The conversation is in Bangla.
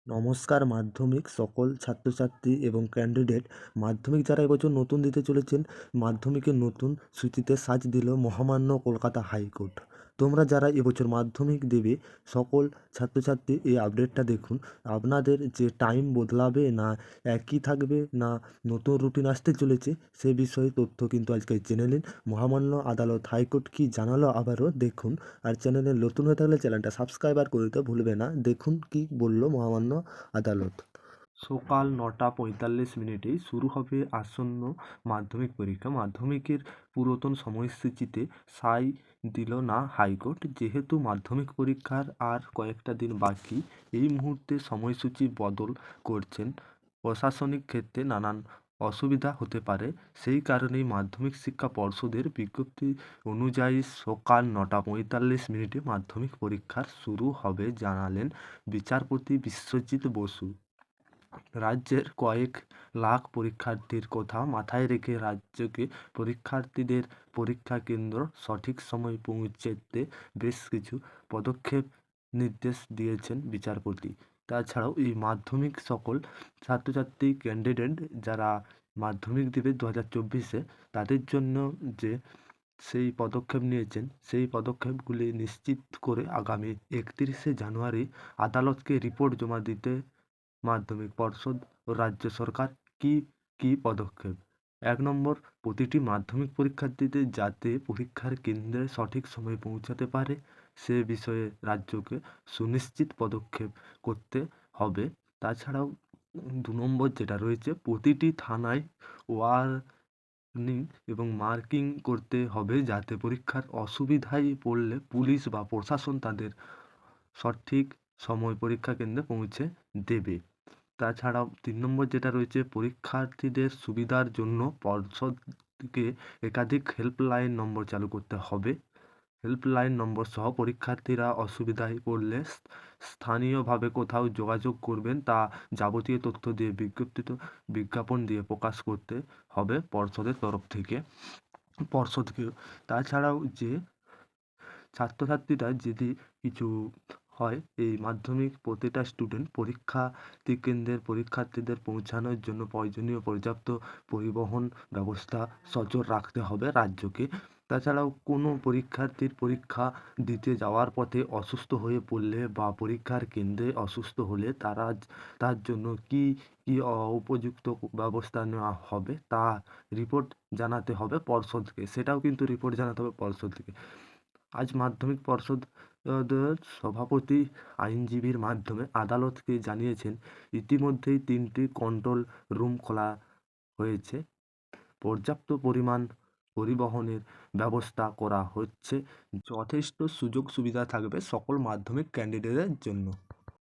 নমস্কার মাধ্যমিক সকল ছাত্রছাত্রী এবং ক্যান্ডিডেট। মাধ্যমিক যারা এবছর নতুন দিতে চলেছেন, মাধ্যমিকের নতুন সূচিতে সাজ দিল মহামান্য কলকাতা হাইকোর্ট। তোমরা যারা এবছর মাধ্যমিক দেবে সকল ছাত্রছাত্রী এই আপডেটটা দেখুন। আপনাদের যে টাইম বদলাবে না একই থাকবে না নতুন রুটিন আসতে চলেছে সে বিষয়ে তথ্য কিন্তু আজকে জেনে নিন। মহামান্য আদালত হাইকোর্ট কি জানালো আবারও দেখুন। আর চ্যানেলে নতুন হয়ে থাকলে চ্যানেলটা সাবস্ক্রাইব আর করে দিতে ভুলবে না। দেখুন কি বলল মহামান্য আদালত। সকাল 9:45 শুরু হবে আসন্ন মাধ্যমিক পরীক্ষা। মাধ্যমিকের পুরাতন সময়সূচিতে সায় দিল না হাইকোর্ট। যেহেতু মাধ্যমিক পরীক্ষার আর কয়েকটা দিন বাকি, এই মুহূর্তে সময়সূচি বদল করছেন। প্রশাসনিক ক্ষেত্রে নানান অসুবিধা হতে পারে, সেই কারণেই মাধ্যমিক শিক্ষা পর্ষদের বিজ্ঞপ্তি অনুযায়ী সকাল 9:45 মাধ্যমিক পরীক্ষার শুরু হবে জানালেন বিচারপতি বিশ্বজিৎ বসু। রাজ্যের কয়েক লাখ পরীক্ষার্থীর কথা মাথায় রেখে রাজ্যকে পরীক্ষার্থীদের পরীক্ষা কেন্দ্র সঠিক সময়ে পৌঁছতে বেশ কিছু পদক্ষেপ নির্দেশ দিয়েছেন বিচারপতি। তাছাড়াও এই মাধ্যমিক সকল ছাত্রছাত্রী ক্যান্ডিডেট যারা মাধ্যমিক দেবে 2024-এ, তাদের জন্য যে সেই পদক্ষেপ নিয়েছেন সেই পদক্ষেপগুলি নিশ্চিত করে আগামী 31শে জানুয়ারি আদালতকে রিপোর্ট জমা দিতে মাধ্যমিক পর্ষদ ও রাজ্য সরকার। কি কি পদক্ষেপ? 1 নম্বর, প্রতিটি মাধ্যমিক পরীক্ষার্থীদের যাতে পরীক্ষার কেন্দ্রে সঠিক সময়ে পৌঁছাতে পারে সে বিষয়ে রাজ্যকে সুনিশ্চিত পদক্ষেপ করতে হবে। তাছাড়াও 2 নম্বর যেটা রয়েছে, প্রতিটি থানায় ওয়ার্নিং এবং মার্কিং করতে হবে যাতে পরীক্ষার অসুবিধায় পড়লে পুলিশ বা প্রশাসন তাদের সঠিক সময় পরীক্ষা কেন্দ্রে পৌঁছে দেবে। তাছাড়াও 3 নম্বর যেটা রয়েছে, পরীক্ষার্থীদের সুবিধার জন্য পর্ষদকে একাধিক হেল্পলাইন নম্বর চালু করতে হবে। হেল্পলাইন নম্বর সহ পরীক্ষার্থীরা অসুবিধায় পড়লে স্থানীয়ভাবে কোথাও যোগাযোগ করবেন তা যাবতীয় তথ্য দিয়ে বিজ্ঞাপন দিয়ে প্রকাশ করতে হবে পর্ষদের তরফ থেকে পর্ষদকে। তাছাড়াও যে ছাত্রছাত্রীরা যদি কিছু হয়, এই মাধ্যমিক প্রতিটা স্টুডেন্ট পরীক্ষার্থী কেন্দ্রের পরীক্ষার্থীদের পৌঁছানোর জন্য প্রয়োজনীয় পর্যাপ্ত পরিবহন ব্যবস্থা সচল রাখতে হবে রাজ্যকে। তাছাড়াও কোনো পরীক্ষার্থীর পরীক্ষা দিতে যাওয়ার পথে অসুস্থ হয়ে পড়লে বা পরীক্ষার কেন্দ্রে অসুস্থ হলে তার জন্য কি কি উপযুক্ত ব্যবস্থা নেওয়া হবে তা রিপোর্ট জানাতে হবে পর্ষদকে। সেটাও কিন্তু রিপোর্ট জানাতে হবে পর্ষদকে। আজ মাধ্যমিক পর্ষদের সভাপতি আইনজীবীর মাধ্যমে আদালতকে জানিয়েছেন, ইতিমধ্যেই 3টি কন্ট্রোল রুম খোলা হয়েছে, পর্যাপ্ত পরিমাণ পরিবহনের ব্যবস্থা করা হচ্ছে, যথেষ্ট সুযোগ সুবিধা থাকবে সকল মাধ্যমিক ক্যান্ডিডেটদের জন্য।